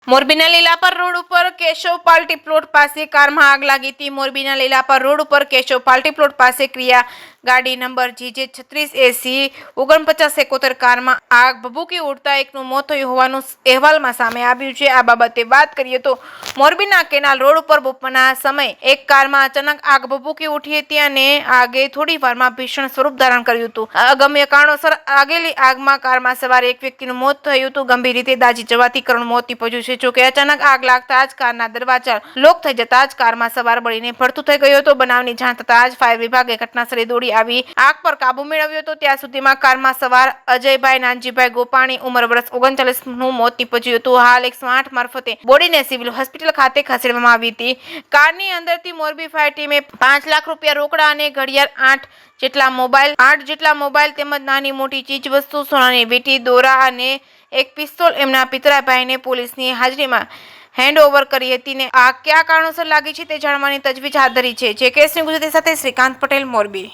મોરબીના લીલાપર રોડ ઉપર કેશવ પાલ્ટી પ્લોટ પાસે કારમાં આગ લાગી હતી। મોરબીના લીલાપર રોડ ઉપર કેશવ પાલ્ટી પ્લોટ પાસે ક્રિયા ગાડી નંબર GJ 3680 4971 કારમાં આગ ભભૂકી ઉડતા એકનું મોત થયું હોવાનું અહેવાલમાં સામે આવ્યું છે। આ બાબતે વાત કરીએ તો મોરબીના કેનાલ રોડ ઉપર બપોરના સમયે એક કારમાં અચાનક આગ ભભૂકી ઉઠી હતી અને આગે થોડી વારમાં ભીષણ સ્વરૂપ ધારણ કર્યું હતું। અગમ્ય કારણોસર આગેલી આગમાં કારમાં સવાર એક વ્યક્તિનું મોત થયું હતું। ગંભીર રીતે દાઝી જવાથી કરુણ મોત નીપજ્યું છે। જોકે અચાનક આગ લાગતા જ કારના દરવાજા લોક થઈ જતા જ કારમાં સવાર બળીને ફરતું થઈ ગયો હતો। બનાવની જાણ થતા જ ફાયર વિભાગે ઘટનાસ્થળે દોડી આવી આગ પર કાબુ મેળવ્યો હતો। ત્યાં સુધીમાં કારમાં સવાર અજયભાઈ નાનજીભાઈ ગોપાણી ઉંમર વર્ષ 39 નું મોત નીપજ્યું હતું। હાલ 108 મારફતે બોડીને સિવિલ હોસ્પિટલ ખાતે ખસેડવામાં આવી હતી। કારની અંદરથી મોરબી ફાયર ટીમે 5 લાખ રૂપિયા રોકડા અને ઘડિયાળ 8 જેટલા મોબાઈલ તેમજ નાની મોટી ચીજ વસ્તુ સોનાની વીંટી દોરા અને એક પિસ્તોલ એમના પિતરાભાઈને પોલીસની હાજરીમાં હેન્ડઓવર કરી હતી ને આ કયા કારણોસર લાગી છે તે જાણવાની તજવીજ હાથ ધરી છે। જે કેસની ગુજરાતી સાથે શ્રીકાંત પટેલ, મોરબી।